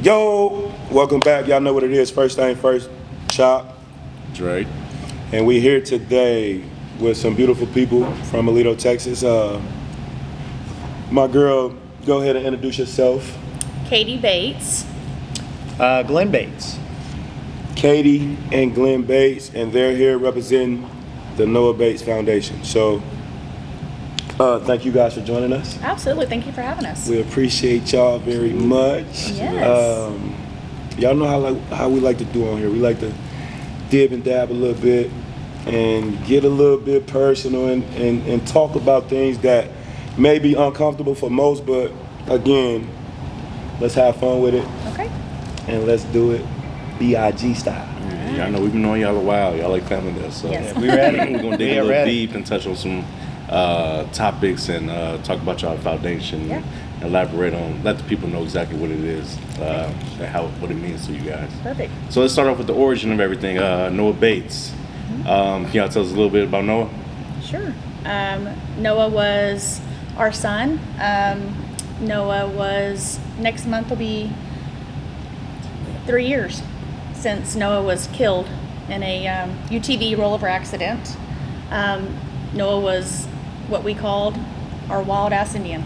Yo, welcome back. Y'all know what it is. First thing first, Chop. Dre. And we here today with some beautiful people from Aledo, Texas. My girl, go ahead and introduce yourself. Katie Bates. Glenn Bates. Katie and Glenn Bates, and they're here representing the Noah Bates Foundation. So, thank you guys for joining us. Absolutely. Thank you for having us. We appreciate y'all very much. Yes. Y'all know how we like to do on here. We like to dib and dab a little bit and get a little bit personal and talk about things that may be uncomfortable for most, but again, let's have fun with it. Okay. And let's do it B.I.G. style. Y'all know we've been knowing y'all a while. Y'all like family this, so Yes. We ready? we're gonna dig a little deep and touch on some topics and talk about y'all foundation. Yeah. And elaborate on, let the people know exactly what it is, and what it means to you guys. Perfect. So let's start off with the origin of everything. Noah Bates. Can y'all tell us a little bit about Noah? Sure. Noah was our son. Noah was, next month will be 3 years since Noah was killed in a UTV rollover accident. Noah was what we called our wild ass Indian.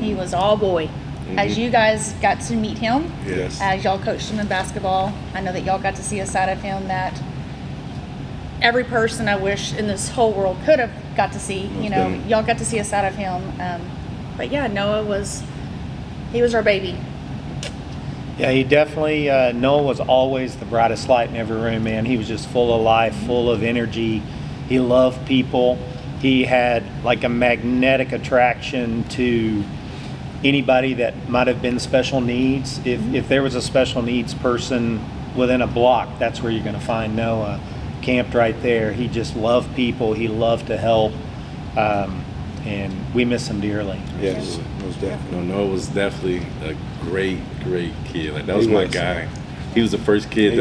He was all boy. As you guys got to meet him, Yes. as y'all coached him in basketball, I know that y'all got to see a side of him that every person I wish in this whole world could have got to see. You know, y'all got to see a side of him. But yeah, Noah was our baby. Yeah, he definitely, Noah was always the brightest light in every room, man. He was just full of life, full of energy. He loved people. He had like a magnetic attraction to anybody that might have been special needs. If there was a special needs person within a block, that's where you're going to find Noah camped right there. He just loved people. He loved to help. And we miss him dearly. Yes, most definitely. No, Noah was definitely a great kid. Like that was my guy. He was the first kid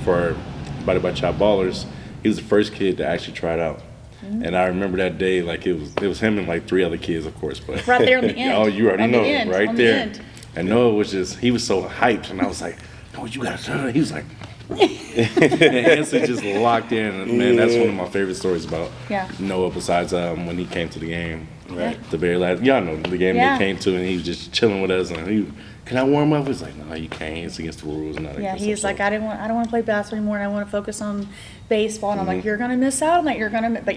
for Body by Chop Ballers. He was the first kid to actually try it out. And I remember that day, like it was him and like 3 other kids, of course. But Right there on the end. Oh, you already know, right on there. The end. And Noah was he was so hyped, and I was like, "No, you gotta turn." He was like, and instantly just locked in. And man, that's one of my favorite stories about Noah. Besides when he came to the game, Right. The very last, y'all know the game Yeah. he came to, and he was just chilling with us, and he. Can I warm up? He's like, no, you can't. It's against the rules. And Yeah, he's like, I don't want to play basketball anymore. And I want to focus on baseball. And I'm like, you're gonna miss out on that. But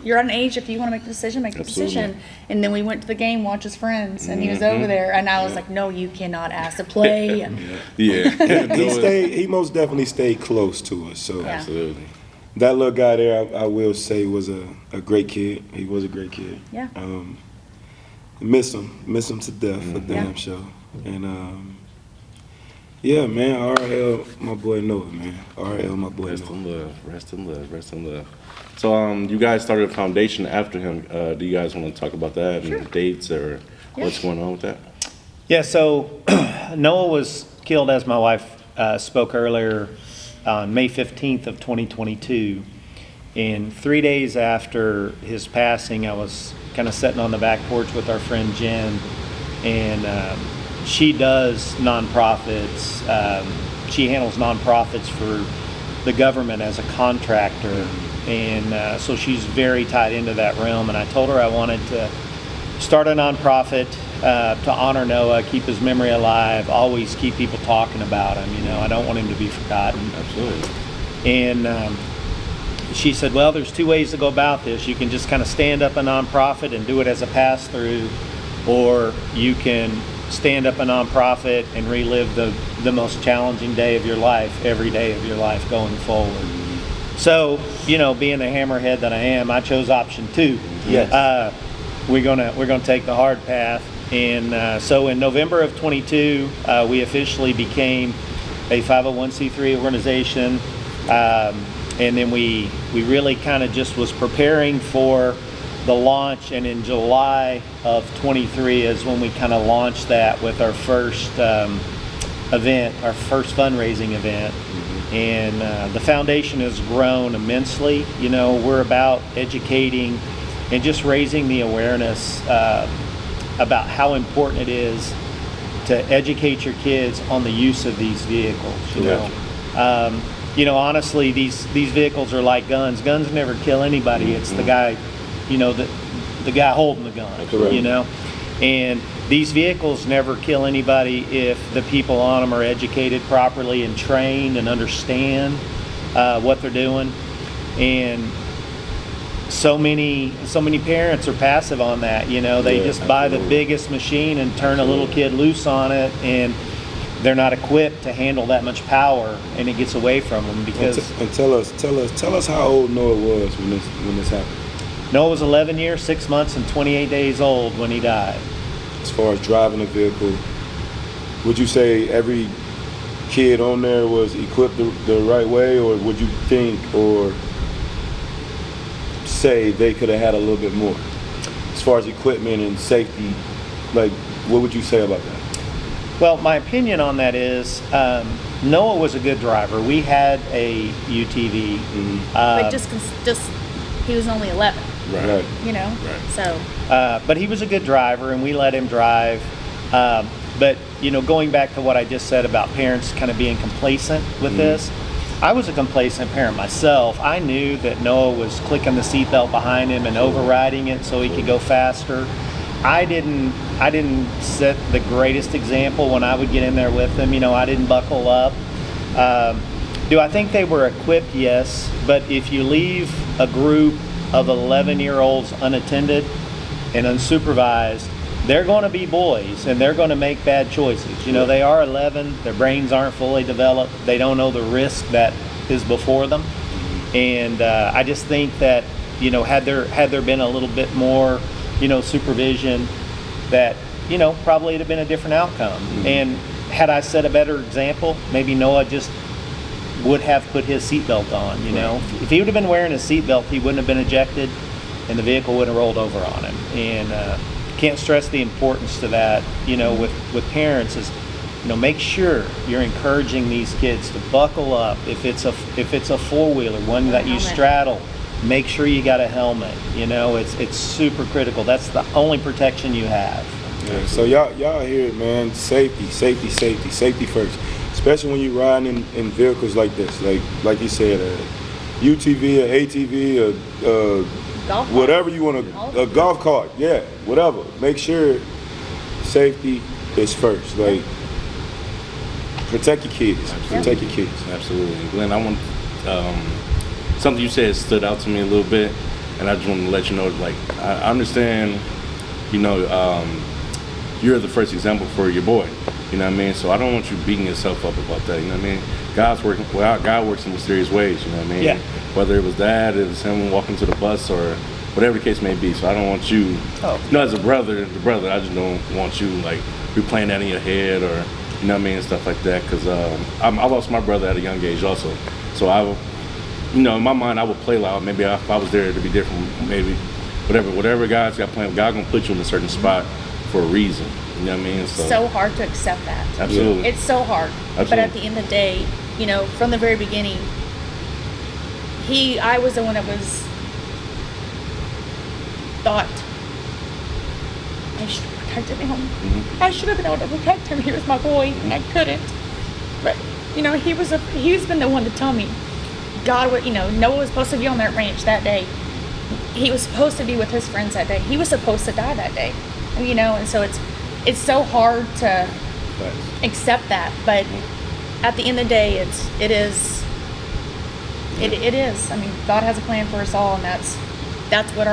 you're at an age, if you want to make the decision, make the decision. And then we went to the game, watch his friends, and he was over there, and I was like, no, you cannot ask to play. Yeah. He most definitely stayed close to us. So Absolutely. that little guy there, I will say, was a great kid. He was a great kid. Yeah. Miss him to death for damn sure. And yeah, man, RL, my boy Noah, man. RL, my boy Noah. Rest in love. So you guys started a foundation after him. Do you guys want to talk about that and dates or what's going on with that? Yeah, so Noah was killed, as my wife spoke earlier, on May 15th of 2022. And 3 days after his passing, I was kind of sitting on the back porch with our friend Jen, and she does nonprofits. She handles nonprofits for the government as a contractor, and so she's very tied into that realm. And I told her I wanted to start a nonprofit to honor Noah, keep his memory alive, always keep people talking about him. You know, I don't want him to be forgotten. Absolutely. And she said, well, there's 2 ways to go about this. You can just kind of stand up a nonprofit and do it as a pass-through, or you can stand up a nonprofit and relive the most challenging day of your life, every day of your life going forward. So, you know, being the hammerhead that I am, I chose option 2. Yes. We're gonna take the hard path. And so in November of 22, we officially became a 501c3 organization. And then we really kind of just was preparing for the launch, and in July of 23 is when we kind of launched that with our first event, our first fundraising event. And the foundation has grown immensely. You know, we're about educating and just raising the awareness about how important it is to educate your kids on the use of these vehicles. You know, honestly, these vehicles are like guns. Guns never kill anybody. It's the guy, you know, the guy holding the gun. Correct. You know, and these vehicles never kill anybody if the people on them are educated properly and trained and understand what they're doing. And so many parents are passive on that. You know, they just buy the biggest machine and turn a little kid loose on it, and they're not equipped to handle that much power, and it gets away from them because. And tell us how old Noah was when this happened. Noah was 11 years, 6 months, and 28 days old when he died. As far as driving a vehicle, would you say every kid on there was equipped the right way, or would you think or say they could have had a little bit more as far as equipment and safety? Like, what would you say about that? Well, my opinion on that is Noah was a good driver. We had a UTV. But just he was only 11. Right. You know, so. But he was a good driver, and we let him drive. But you know, going back to what I just said about parents kind of being complacent with this, I was a complacent parent myself. I knew that Noah was clicking the seatbelt behind him and overriding it so he could go faster. I didn't set the greatest example when I would get in there with him. You know, I didn't buckle up. Do I think they were equipped? Yes. But if you leave a group of 11-year-olds unattended and unsupervised, they're going to be boys and they're going to make bad choices. You know, they are 11, their brains aren't fully developed, they don't know the risk that is before them. And I just think that, you know, had there been a little bit more, you know, supervision, that, you know, probably it'd have been a different outcome. And had I set a better example, maybe Noah just would have put his seatbelt on. You know, if he would have been wearing his seatbelt, he wouldn't have been ejected, and the vehicle would have rolled over on him. And can't stress the importance to that. You know, with parents is, you know, make sure you're encouraging these kids to buckle up. If it's a four-wheeler, one that you straddle, make sure you got a helmet. You know, it's super critical. That's the only protection you have. Yeah, so y'all hear it, man. Safety first. Especially when you're riding in vehicles like this, like you said, a UTV, a ATV, Golf whatever you want to, a golf cart, yeah, whatever. Make sure safety is first. Like, protect your kids. Protect your kids. Absolutely. Glenn, I want something you said stood out to me a little bit, and I just want to let you know, like, I understand, you know, you're the first example for your boy. You know what I mean? So I don't want you beating yourself up about that. You know what I mean? God works in mysterious ways. You know what I mean? Yeah. Whether it was that, it was him walking to the bus, or whatever the case may be. So I don't want you, you know, as a brother, I just don't want you like replaying that in your head, or you know what I mean, and stuff like that. Because I lost my brother at a young age also. So you know, in my mind, I would play loud. Maybe if I was there, it'd be different. Maybe whatever God's got planned, God gonna put you in a certain spot for a reason. You know what I mean? So hard to accept that. Absolutely. It's so hard. Absolutely. But at the end of the day, you know, from the very beginning, I was the one that was thought I should have protected him. I should have been able to protect him. He was my boy, and I couldn't. But you know, he's been the one to tell me, God, you know, Noah was supposed to be on that ranch that day. He was supposed to be with his friends that day. He was supposed to die that day. You know, and so it's so hard to accept that, but at the end of the day, it is. I mean, God has a plan for us all, and that's what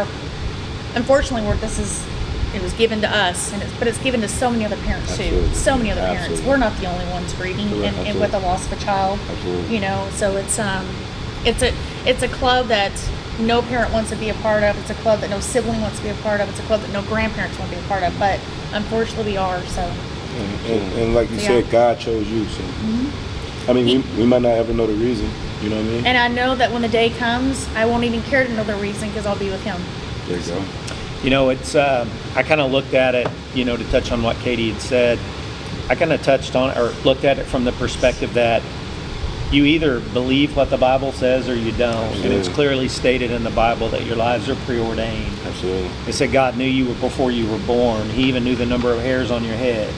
unfortunately, it was given to us, but it's given to so many other parents too. So many other parents. We're not the only ones grieving and with the loss of a child. Absolutely. You know, so it's a club that no parent wants to be a part of. It's a club that no sibling wants to be a part of. It's a club that no grandparents want to be a part of. But unfortunately, we are. So. And like you said, God chose you. So, I mean, we might not ever know the reason. You know what I mean? And I know that when the day comes, I won't even care to know the reason because I'll be with Him. There you go. You know, it's I kind of looked at it, you know, to touch on what Katie had said. I kind of touched on or looked at it from the perspective that, you either believe what the Bible says or you don't. And it's clearly stated in the Bible that your lives are preordained. Absolutely. It said God knew you before you were born. He even knew the number of hairs on your head.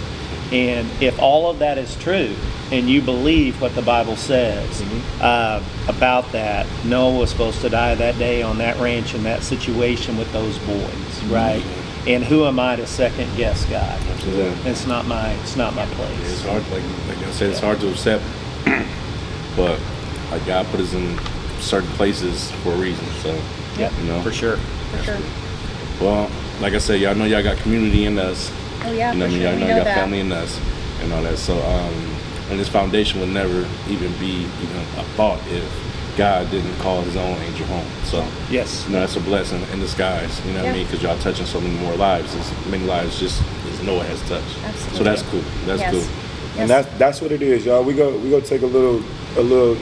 And if all of that is true, and you believe what the Bible says about that, Noah was supposed to die that day on that ranch in that situation with those boys, right? And who am I to second guess God? Absolutely. It's not my place. It's hard, like I said, it's hard to accept, but like God put us in certain places for a reason. So, Yeah, you know, for sure. For sure. Well, like I said, y'all know y'all got community in us. Oh yeah, You know, for what I sure. mean, We y'all know got that. family in us and all that. So, and this foundation would never even be a thought if God didn't call His own angel home. So, Yes. you know, that's a blessing in disguise. You know what I Yeah. mean? Because y'all touching so many more lives, as many lives just as Noah has touched. Absolutely. So that's cool. That's Yes. cool. And Yes. that's what it is, y'all. We go take a little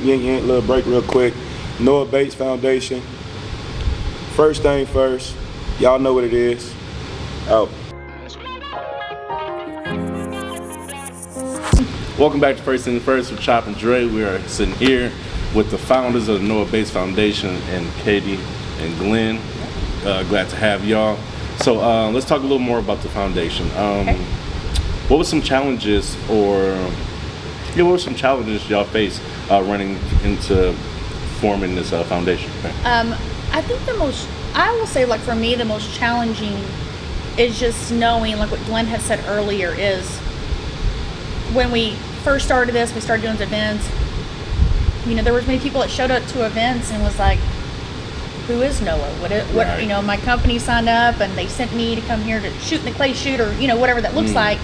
yin little break real quick. Noah Bates Foundation. First thing first, y'all know what it is. Out. Welcome back to First Things First with Chop and Dre. We are sitting here with the founders of the Noah Bates Foundation, and Katie and Glenn. Glad to have y'all. So let's talk a little more about the foundation. Okay. What were some challenges, y'all face running into forming this foundation? I think I will say, like, for me, the most challenging is just knowing, like what Glenn had said earlier, is when we first started this, we started doing events, you know, there was many people that showed up to events and was like, who is Noah? What, Right. you know, my company signed up and they sent me to come here to shoot in the clay shoot, or, you know, whatever that looks like.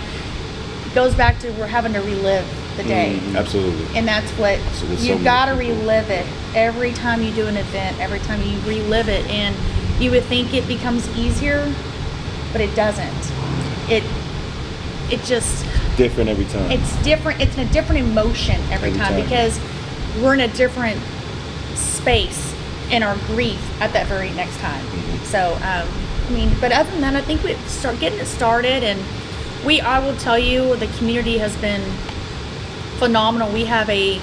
It goes back to we're having to relive the day. Absolutely. And that's what So there's so you've many got to people. relive it every time you do an event, every time you relive it. And you would think it becomes easier, but it doesn't. It just, Different every time. it's different. It's a different emotion every time because we're in a different space in our grief at that very next time. So, I mean, but other than that, I think we start getting it started, and I will tell you, the community has been phenomenal. We have a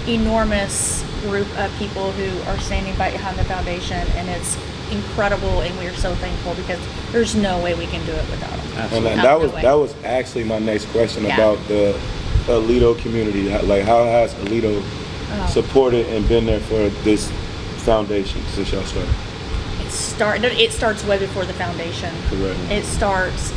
enormous group of people who are standing behind the foundation, and it's incredible, and we are so thankful because there's no way we can do it without them. And No that was way. that was actually my next question Yeah. about the Aledo community. Like, how has Aledo supported and been there for this foundation since y'all started? It starts way before the foundation. Correct. It starts.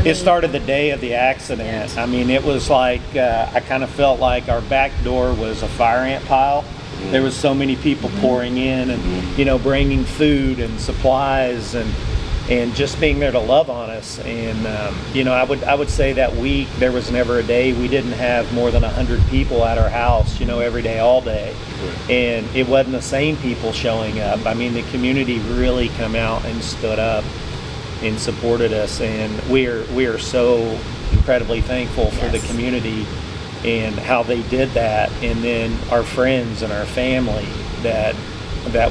It started the day of the accident. Yeah. I mean, it was like, I kind of felt like our back door was a fire ant pile. There was so many people pouring in and, you know, bringing food and supplies and just being there to love on us. And, you know, I would say that week there was never a day we didn't have more than 100 people at our house, you know, every day, all day. And it wasn't the same people showing up. I mean, the community really come out and stood up and supported us, and we are so incredibly thankful for the Yes. community and how they did that, and then our friends and our family that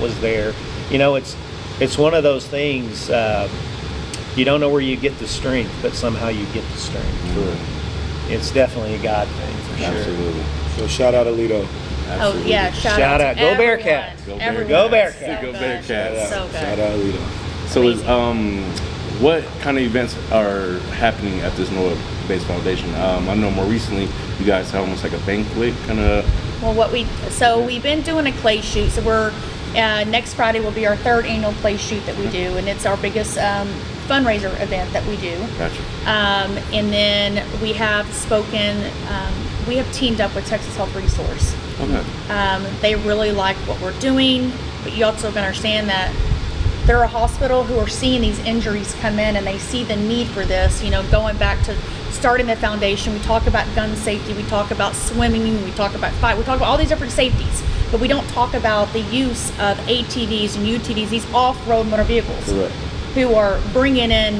was there. You know, it's one of those things, you don't know where you get the strength, but somehow you get the strength. It's definitely a God thing for sure. Absolutely. So shout out Aledo. Oh yeah! Shout Shout out out. to Go everyone. Bearcats. Go Everyone. Go Bearcats. So Go good. Bearcats. So good. Shout out Aledo. So is Amazing. what kind of events are happening at this Noah Bates Foundation? I know more recently you guys have almost like a banquet kind of. Well, we've been doing a clay shoot. So we're next Friday will be our third annual clay shoot that we do, and it's our biggest fundraiser event that we do. Gotcha. And then we have we have teamed up with Texas Health Resource. Okay. They really like what we're doing, but you also can understand that they're a hospital who are seeing these injuries come in, and they see the need for this. You know, going back to starting the foundation, we talk about gun safety, we talk about swimming, we talk about we talk about all these different safeties, but we don't talk about the use of ATVs and UTVs, these off-road motor vehicles, Correct. who are bringing in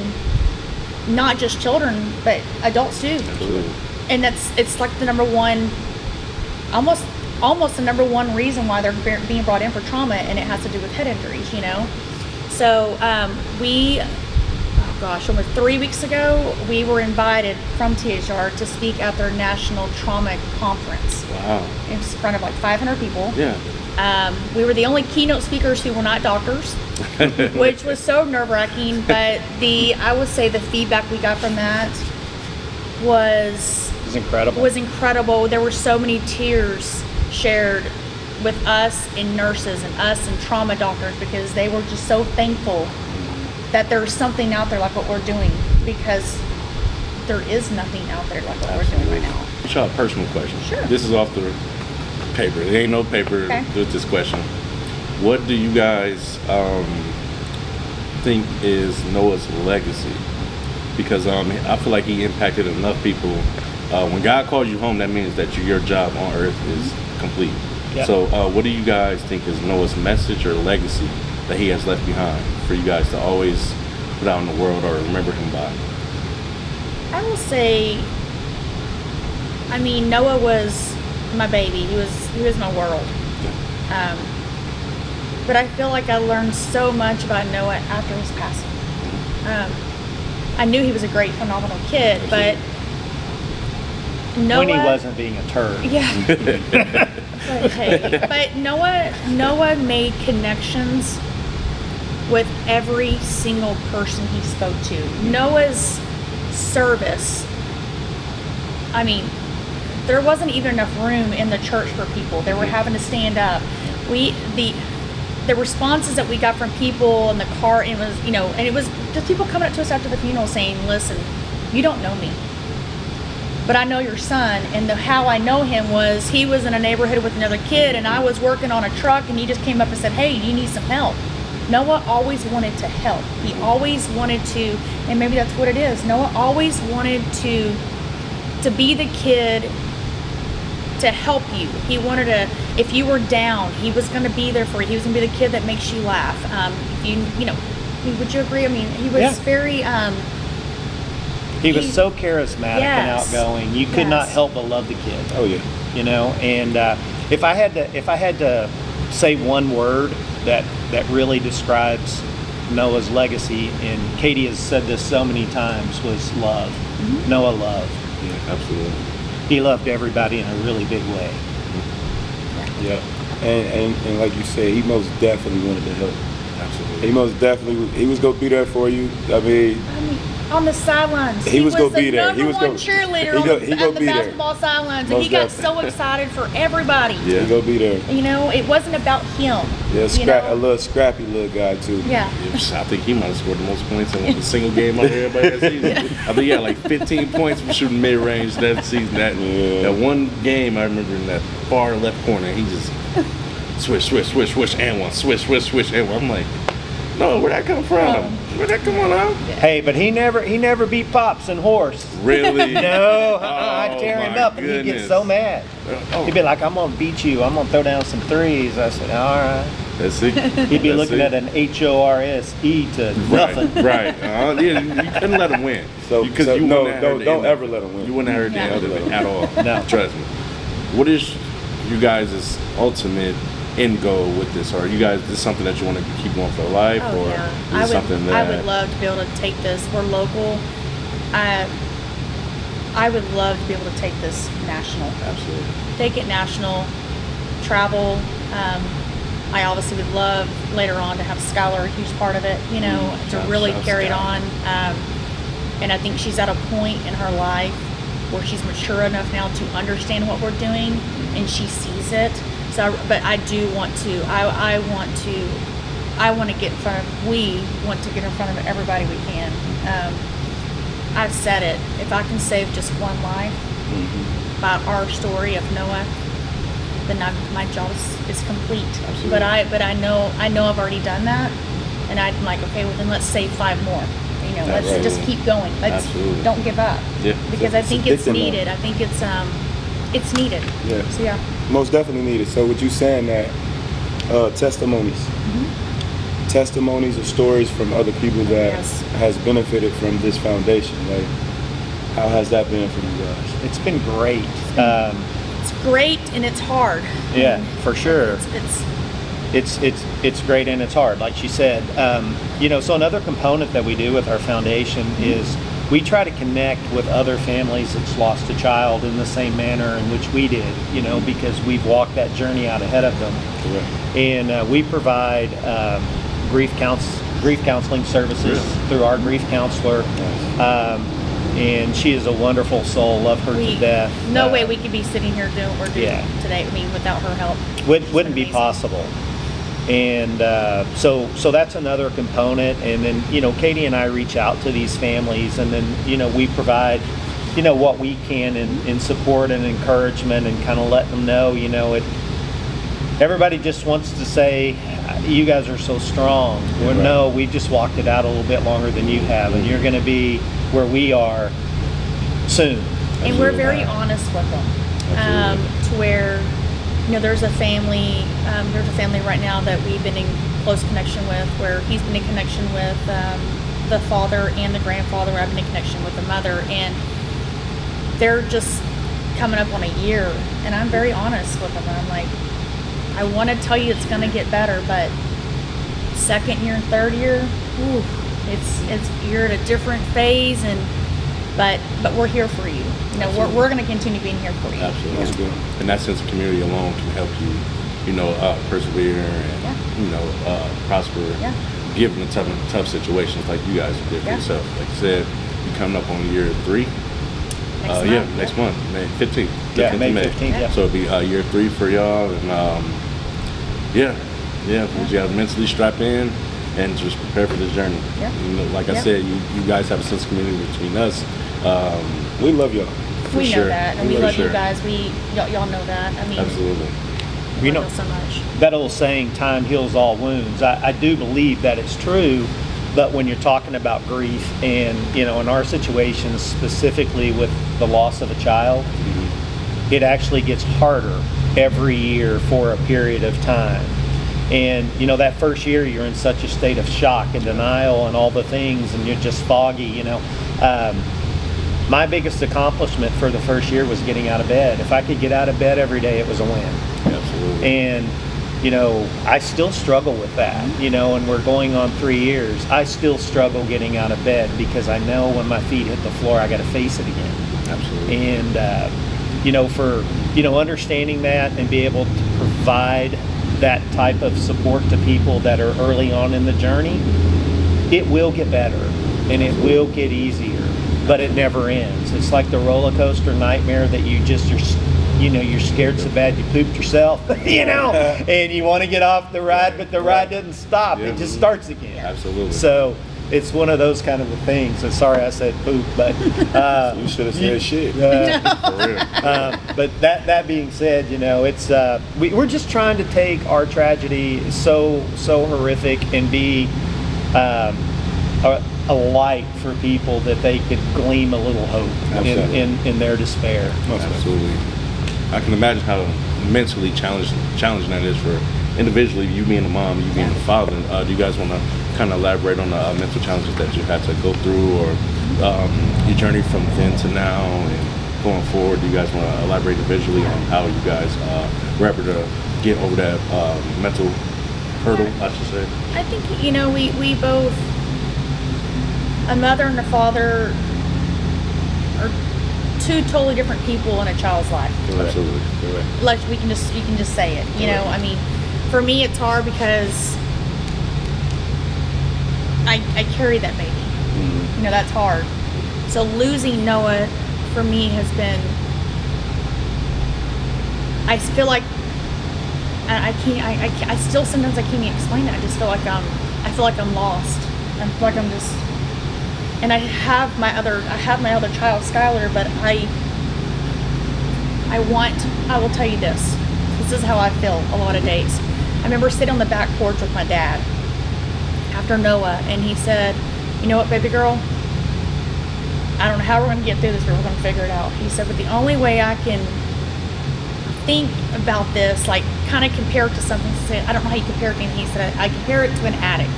not just children, but adults too. Absolutely. And it's like the number one, almost the number one reason why they're being brought in for trauma, and it has to do with head injuries, you know. So almost 3 weeks ago, we were invited from THR to speak at their National Trauma Conference. Wow. in front of like 500 people. Yeah. We were the only keynote speakers who were not doctors, which was so nerve-wracking. But I would say the feedback we got from that was incredible. There were so many tears shared with us and nurses and us and trauma doctors, because they were just so thankful that there's something out there like what we're doing, because there is nothing out there like what we're doing right now. Y'all, personal question. Sure. This is off the paper. There ain't no paper Okay. with this question. What do you guys think is Noah's legacy? Because I feel like he impacted enough people. When God calls you home, that means that your job on earth is complete. Yeah. So what do you guys think is Noah's message or legacy that he has left behind for you guys to always put out in the world or remember him by? I will say, I mean, Noah was my baby. He was my world. But I feel like I learned so much about Noah after his passing. I knew he was a great, phenomenal kid, but Noah, when he wasn't being a turd. yeah. But hey, but Noah made connections with every single person he spoke to. Noah's service, I mean, there wasn't even enough room in the church for people. They were having to stand up. The responses that we got from people in the car, it was, and it was just people coming up to us after the funeral saying, listen, you don't know me, but I know your son. And how I know him was he was in a neighborhood with another kid, and I was working on a truck, and he just came up and said, hey, you need some help. Noah always wanted to help. He always wanted to, and maybe that's what it is. Noah always wanted to be the kid to help you. He wanted to, if you were down, he was going to be there for you. He was going to be the kid that makes you laugh. Would you agree? I mean, he was very, he was so charismatic and Yes. outgoing. You could not help but love the kid. Oh yeah. And if I had to say one word that really describes Noah's legacy, and Katie has said this so many times, was love. Mm-hmm. Noah loved. Yeah, absolutely. He loved everybody in a really big way. Yeah. And like you said, he most definitely wanted to help. Absolutely. He most definitely, he was gonna be there for you. I mean, on the sidelines. He was gonna the be there. He number was one gonna- cheerleader he on go- the, he at gonna the be there. basketball sidelines, and Most he got definitely. so excited for everybody. Yeah. he gonna be there. It wasn't about him. Yeah, a little scrappy little guy too. Yeah. I think he might have scored the most points in a single game out of everybody that season. I think he had like 15 points from shooting mid-range that season. That one game I remember in that far left corner, he just swish, and one, swish, and one. I'm like, no, where'd that come from? Where'd that come on out? Hey, but he never beat Pops and Horse. Really? No, I'd tear him my up, and he'd get goodness. so mad. Oh. He'd be like, I'm going to beat you. I'm going to throw down some threes. I said, all right. That's it. He'd be looking at an HORSE to nothing. Right. Yeah, you couldn't let him win. So, Because so you no, wouldn't have heard the don't end ever of it. let him win. You wouldn't have heard the Yeah. end of it at all. No. Trust me. What is you guys' ultimate end goal with this? Or you guys, this something that you want to keep going for life? Oh, or yeah. is it something that... I would love to be able to take this. We're local. I would love to be able to take this national. Absolutely. Take it national, travel. I obviously would love later on to have Skylar a huge part of it, to really shout carry it Skylar. on. And I think she's at a point in her life where she's mature enough now to understand what we're doing, and she sees it. So, but I do want to. I want to get in front of. We want to get in front of everybody we can. I've said it. If I can save just one life by our story of Noah, then my job is complete. Absolutely. But I know I've already done that, and I'm like, okay, well then let's save 5 more. Let's right. just keep going. Let's Absolutely. don't give up. Yeah. Because I think it's addicting, needed. though. I think it's needed. Yeah. So yeah. Most definitely needed. So what you saying that testimonies, testimonies or stories from other people that Yes. has benefited from this foundation. Like, how has that been for you guys? It's been great. It's great and it's hard. Yeah, for sure. It's It's great and it's hard, like she said. So another component that we do with our foundation is we try to connect with other families that's lost a child in the same manner in which we did, because we've walked that journey out ahead of them. Correct. And we provide grief counseling services through our grief counselor. And she is a wonderful soul. Love her to death. No way we could be sitting here doing what we're doing today. I mean, without her help. Wouldn't be possible. And so that's another component. And then, Katie and I reach out to these families, and then, we provide, what we can in support and encouragement, and kind of let them know, everybody just wants to say, you guys are so strong. Well, no, we've just walked it out a little bit longer than you have, and you're going to be where we are soon. And we're very honest with them, to where, there's a family right now that we've been in close connection with, where he's been in connection with the father and the grandfather. I've been in connection with the mother, and they're just coming up on a year, and I'm very honest with them. I'm like, I want to tell you it's going to get better, but second year and third year, it's you're at a different phase, but we're here for you. We're going to continue being here for you. Absolutely. That's good. And that sense of community alone can help you, persevere and prosper, given the tough situations like you guys did for yourself. Like you said, you're coming up on year 3. Next month, May 15th. May 15th. So it'll be year 3 for y'all, and because you have to mentally strap in and just prepare for this journey. Like I said, you guys have a sense of community between us. We love y'all. We know that, and we love you guys. Y'all know that. I mean, absolutely. We love so much. That old saying, "Time heals all wounds." I do believe that it's true. But when you're talking about grief, and in our situations, specifically with the loss of a child, it actually gets harder every year for a period of time. And that first year, you're in such a state of shock and denial and all the things, and you're just foggy. My biggest accomplishment for the first year was getting out of bed. If I could get out of bed every day, it was a win. Absolutely. And I still struggle with that, and we're going on 3 years. I still struggle getting out of bed, because I know when my feet hit the floor, I got to face it again. Absolutely. And, for, understanding that and be able to provide that type of support to people that are early on in the journey, it will get better and it will get easier, but it never ends. It's like the roller coaster nightmare that you're scared so bad you pooped yourself, and you want to get off the ride, but the ride doesn't stop. It just starts again. Absolutely. So it's one of those kind of things. And sorry I said poop, but you should have said shit. For real. But that being said, it's we're just trying to take our tragedy so horrific and be a light for people, that they could glean a little hope in their despair. Absolutely. I can imagine how mentally challenging that is for individually, you being a mom, you being a father. Do you guys want to kind of elaborate on the mental challenges that you had to go through, or your journey from then to now and going forward? Do you guys want to elaborate individually on how you guys were able to get over that mental hurdle, I should say? I think, we both, a mother and a father, are two totally different people in a child's life. Absolutely. Correct. Like you can just say it. I mean, for me it's hard because I carry that baby. Mm-hmm. That's hard. So losing Noah for me has been, I feel like I still sometimes I can't even explain it. I just feel like I'm lost. I feel like I'm just, and I have my other child, Skylar, but I will tell you this. This is how I feel a lot of days. I remember sitting on the back porch with my dad after Noah, and he said, "You know what, baby girl? I don't know how we're going to get through this, but we're going to figure it out." He said, "But the only way I can think about this, like kind of compare it to something," he said, "I don't know how you compare it to anything." He said, I compare it to an addict.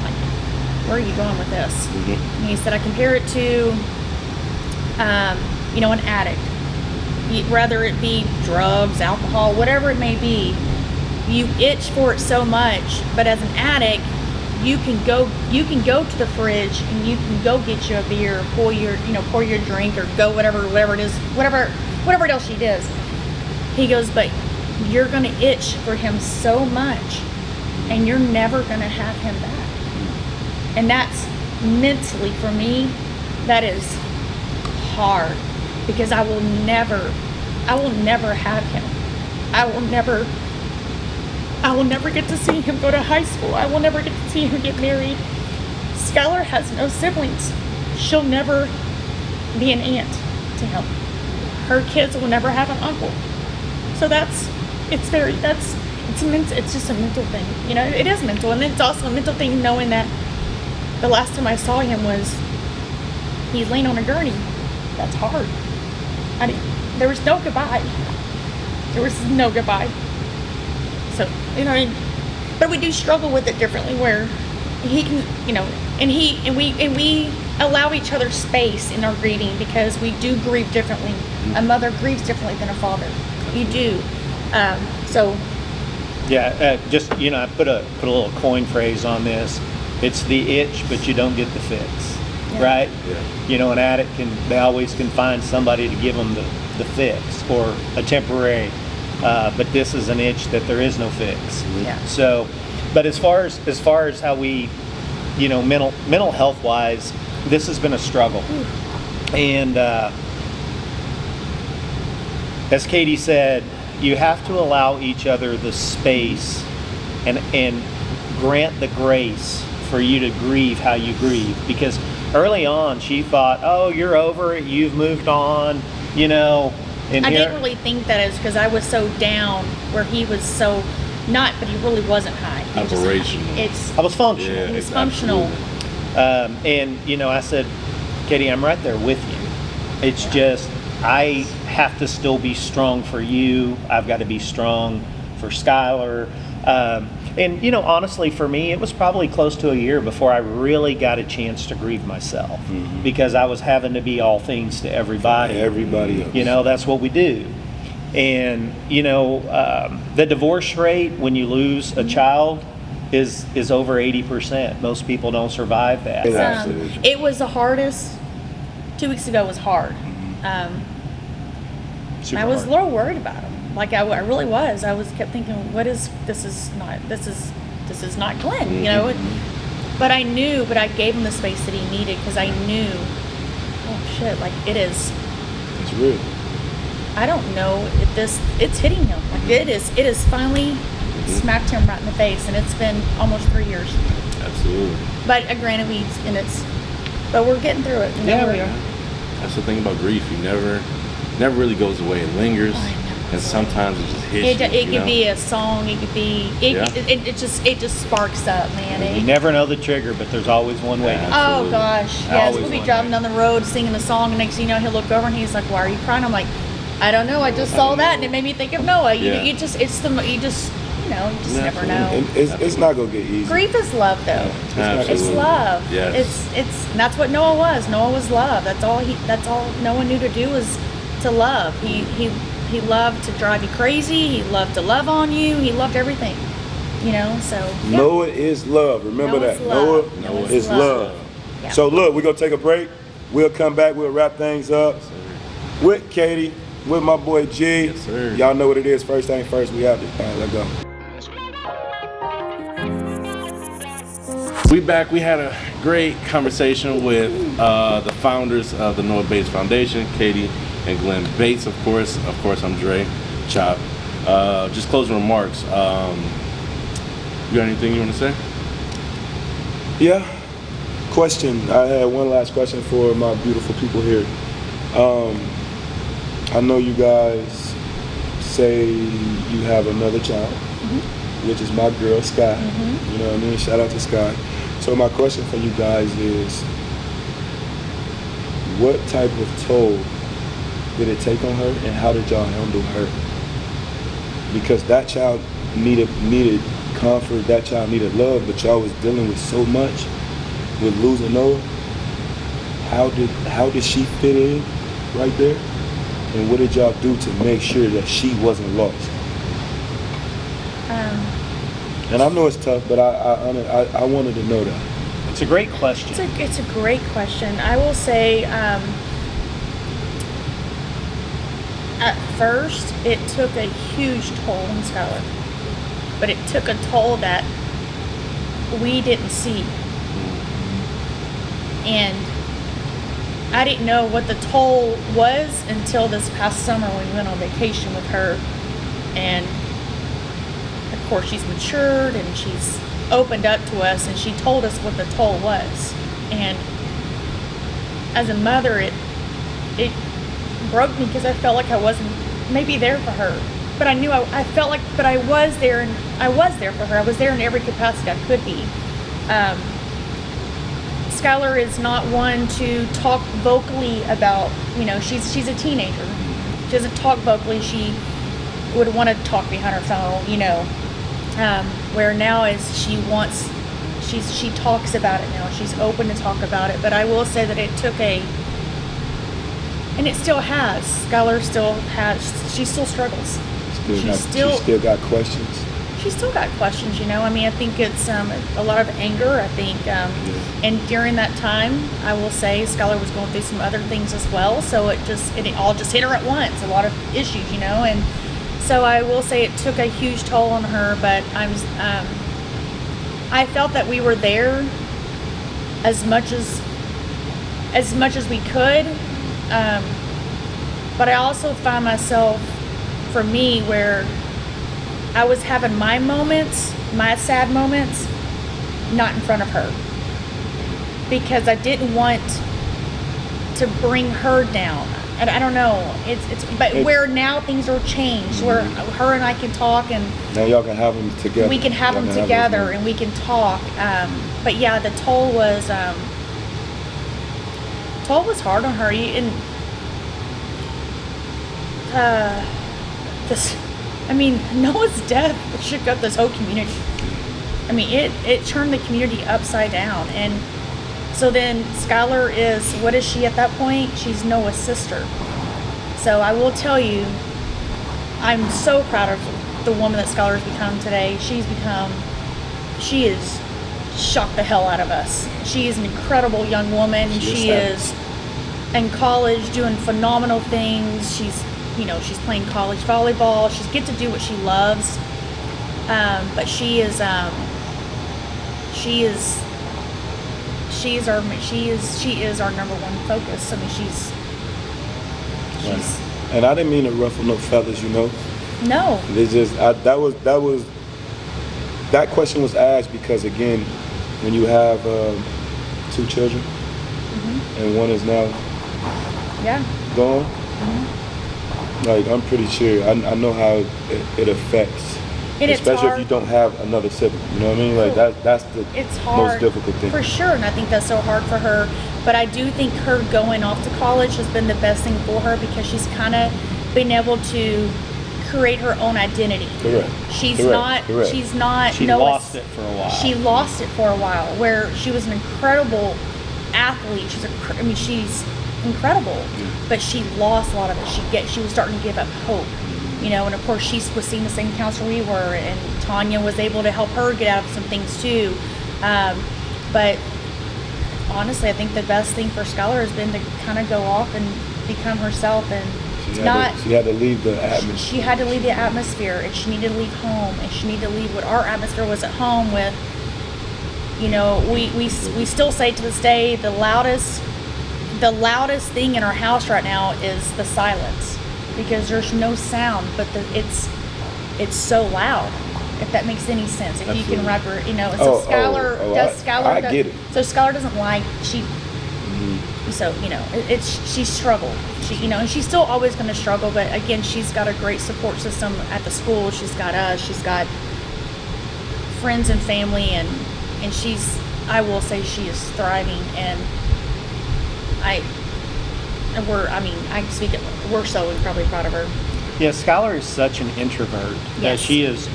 Like, where are you going with this? Mm-hmm. And he said, I compare it to, an addict. Whether it be drugs, alcohol, whatever it may be, you itch for it so much, but as an addict, you can go to the fridge and you can go get you a beer, pour your drink, or go whatever it is, whatever else she does. He goes, but you're gonna itch for him so much, and you're never gonna have him back. And that's mentally for me, that is hard, because I will never have him. I will never get to see him go to high school. I will never get to see him get married. Skylar has no siblings. She'll never be an aunt to him. Her kids will never have an uncle. So it's just a mental thing. You know, it is mental, and it's also a mental thing knowing that the last time I saw him was he's laying on a gurney. That's hard. There was no goodbye. There was no goodbye. So, you know, but we do struggle with it differently, where he can, you know, and we allow each other space in our grieving, because we do grieve differently. A mother grieves differently than a father. You do. So. Yeah, just, you know, I put a little coin phrase on this. It's the itch, but you don't get the fix, Yeah. right? Yeah. You know, an addict they always can find somebody to give them the fix, or a temporary. But this is an itch that there is no fix. Yeah. So, but as far as how we, you know, mental health wise, this has been a struggle. And as Katie said, you have to allow each other the space and grant the grace for you to grieve how you grieve. Because early on, she thought, oh, you're over it, you've moved on, you know. And I didn't really think that is because I was so down, where he was so not, but he really wasn't high. He just- Operational. I was functional. Yeah, He was it's functional. absolutely. And, you know, I said, Katie, I'm right there with you. It's just, I have to still be strong for you. I've got to be strong for Skylar. And, you know, honestly, for me, it was probably close to a year before I really got a chance to grieve myself, because I was having to be all things to everybody. Everybody else. You know, that's what we do. And, you know, the divorce rate when you lose a child is over 80%. Most people don't survive that. Yeah. Absolutely. It was the hardest. 2 weeks ago was hard. Super I was hard. a little worried about him. Like I really was. Kept thinking, this is not Glenn, you know. But I knew, but I gave him the space that he needed, because I knew, oh shit, like it is. It's real. I don't know if it's hitting him. Like it is finally smacked him right in the face, and it's been almost 3 years. Absolutely. But granted, but we're getting through it. You know, Yeah, we are. That's the thing about grief. You never really goes away. It lingers, I know. and sometimes it just hits you. It you could know? be a song. It could be. Yeah. It just sparks up, man. You never know the trigger, but there's always one way. Yeah. Oh Absolutely. gosh, yes. Always We'll be one driving way. down the road singing a song, and next thing you know, he'll look over and he's like, "Why are you crying?" I'm like, "I don't know. I just saw that, and it made me think of Noah." Yeah. You just never know. And it's not gonna get easy. Grief is love, though. Absolutely. It's love. Yes. And that's what Noah was. Noah was love. That's all Noah knew to do was to love. He loved to drive you crazy. He loved to love on you. He loved everything. You know, so yeah. Noah is love. Remember Noah's that. love. Noah Noah's is love. love. Yeah. So look, we're gonna take a break. We'll come back. We'll wrap things up with Katie, with my boy G. Yes, sir. Y'all know what it is. First thing first. We out there. All right, let's go. We back. We had a great conversation with the founders of the Noah Bates Foundation, Katie and Glenn Bates, of course. Of course, I'm Dre, Chop. Just closing remarks. You got anything you want to say? Yeah. Question. I had one last question for my beautiful people here. I know you guys say you have another child, which is my girl, Sky. You know what I mean? Shout out to Sky. So my question for you guys is, what type of toll did it take on her, and how did y'all handle her? Because that child needed comfort, that child needed love, but y'all was dealing with so much with losing Noah. How did she fit in right there? And what did y'all do to make sure that she wasn't lost? And I know it's tough, but I wanted to know that. It's a great question. It's a great question. I will say, at first, it took a huge toll on Skylar, but it took a toll that we didn't see. And I didn't know what the toll was until this past summer when we went on vacation with her. And of course, she's matured and she's opened up to us, and she told us what the toll was. And as a mother, it broke me because I felt like I wasn't maybe there for her. But I knew I felt like, but I was there, and I was there for her. I was there in every capacity I could be. Skylar is not one to talk vocally about, she's a teenager. She doesn't talk vocally. She would want to talk behind her phone, where now is she talks about it now. She's open to talk about it. But I will say that it took and it still has. Skylar still has, she still struggles. She still got questions. She's still got questions, I think it's a lot of anger, I think. And during that time, I will say Skylar was going through some other things as well. So it all just hit her at once, a lot of issues, and so I will say it took a huge toll on her, but I felt that we were there as much as we could. But I also found myself, for me, where I was having my moments, my sad moments, not in front of her. Because I didn't want to bring her down. And I don't know. Where now things are changed, where her and I can talk, and now y'all can have them together. We can have them together, and we can talk. But yeah, the toll was hard on her. Noah's death shook up this whole community. It turned the community upside down. And so then Skylar what is she at that point? She's Noah's sister. So I will tell you, I'm so proud of the woman that Skylar has become today. She is shocked the hell out of us. She is an incredible young woman. She is in college doing phenomenal things. She's playing college volleyball. She gets to do what she loves. But she is our number one focus. She's and I didn't mean to ruffle no feathers, No. It's just that question was asked because, again, when you have 2 children, and one is now gone, like, I'm pretty sure I know how it affects. Especially if you don't have another sibling, you know what I mean? Like that's the most difficult thing. For sure, and I think that's so hard for her. But I do think her going off to college has been the best thing for her because she's kind of been able to create her own identity. Correct. She lost it for a while. She lost it for a while, where she was an incredible athlete. She's incredible, but she lost a lot of it. She was starting to give up hope. And of course she was seeing the same counselor we were, and Tanya was able to help her get out of some things too. But honestly, I think the best thing for Skylar has been to kind of go off and become herself, and she had to leave the atmosphere. She had to leave the atmosphere, and she needed to leave home, and she needed to leave what our atmosphere was at home with. We still say to this day, the loudest thing in our house right now is the silence. Because there's no sound, but it's so loud. If that makes any sense, if Absolutely. you can wrap your, So Skylar I get it. So Skylar doesn't like So she struggled. And she's still always going to struggle. But again, she's got a great support system at the school. She's got us. She's got friends and family, and I will say she is thriving, and we're so incredibly proud of her. Yeah, Skylar is such an introvert. Yes. She is,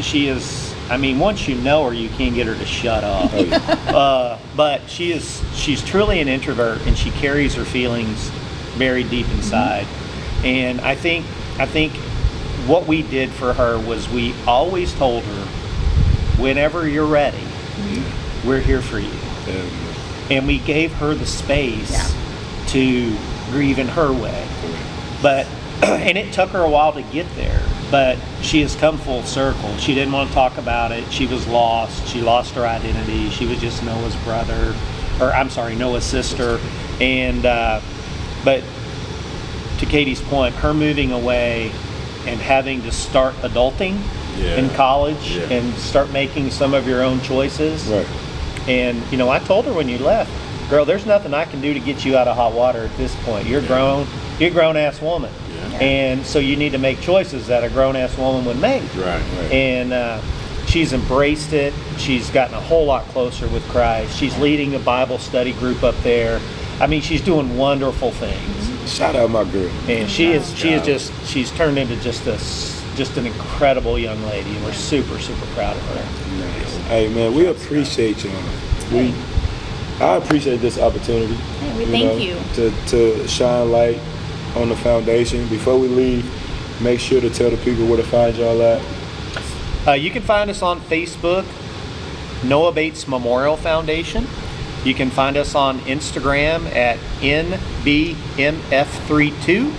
once you know her, you can't get her to shut up. Oh, yeah. But she's truly an introvert, and she carries her feelings very deep inside. And I think what we did for her was we always told her whenever you're ready, we're here for you. Yeah. And we gave her the space Yeah. to grieve in her way. But, and it took her a while to get there, but she has come full circle. She didn't want to talk about it. She was lost. She lost her identity. She was just Noah's brother, or I'm sorry, Noah's sister. And, but to Katie's point, her moving away and having to start adulting in college and start making some of your own choices. Right. And, you know, I told her when you left, girl, there's nothing I can do to get you out of hot water at this point. You're grown. You're a grown-ass woman. Yeah. And so you need to make choices that a grown-ass woman would make. Right. And she's embraced it. She's gotten a whole lot closer with Christ. She's leading a Bible study group up there. I mean, she's doing wonderful things. Shout out my girl. And she's turned into just an incredible young lady, and we're super, super proud of her. Nice. Hey man, we appreciate y'all. I appreciate this opportunity. Hey, we thank you. To shine light on the foundation. Before we leave, make sure to tell the people where to find y'all at. You can find us on Facebook, Noah Bates Memorial Foundation. You can find us on Instagram at NBMF32,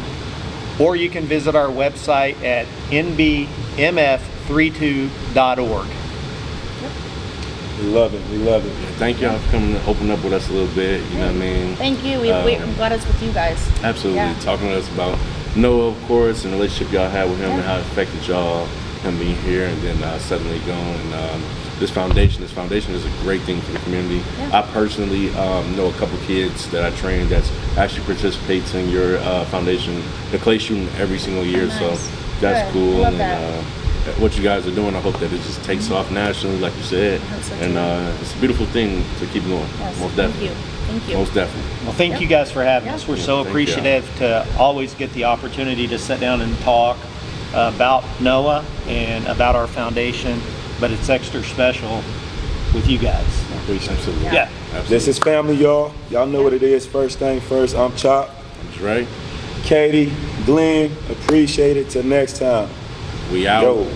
or you can visit our website at nbmf32.org. We love it. We love it. Thank y'all for coming to open up with us a little bit. You know what I mean? Thank you. I'm glad it's with you guys. Absolutely. Yeah. Talking to us about Noah, of course, and the relationship y'all had with him and how it affected y'all, him being here and then suddenly gone. And this foundation is a great thing for the community. Yeah. I personally know a couple kids that I trained that's actually participates in your foundation, the clay shooting every single year. Nice. So that's Good. cool. Love And that. what you guys are doing, I hope that it just takes off nationally, like you said. Hope so, And too. it's a beautiful thing to keep going. Yes. Most Thank definitely. you. Thank you. Most definitely. Well, thank you guys for having us. We're so thank appreciative to always get the opportunity to sit down and talk about Noah and about our foundation, but it's extra special with you guys. I appreciate it. Absolutely. Yeah. Absolutely. This is family, y'all. Y'all know what it is. First thing first. I'm Chop. That's right. Katie, Glenn, appreciate it. Till next time. We out. Yo.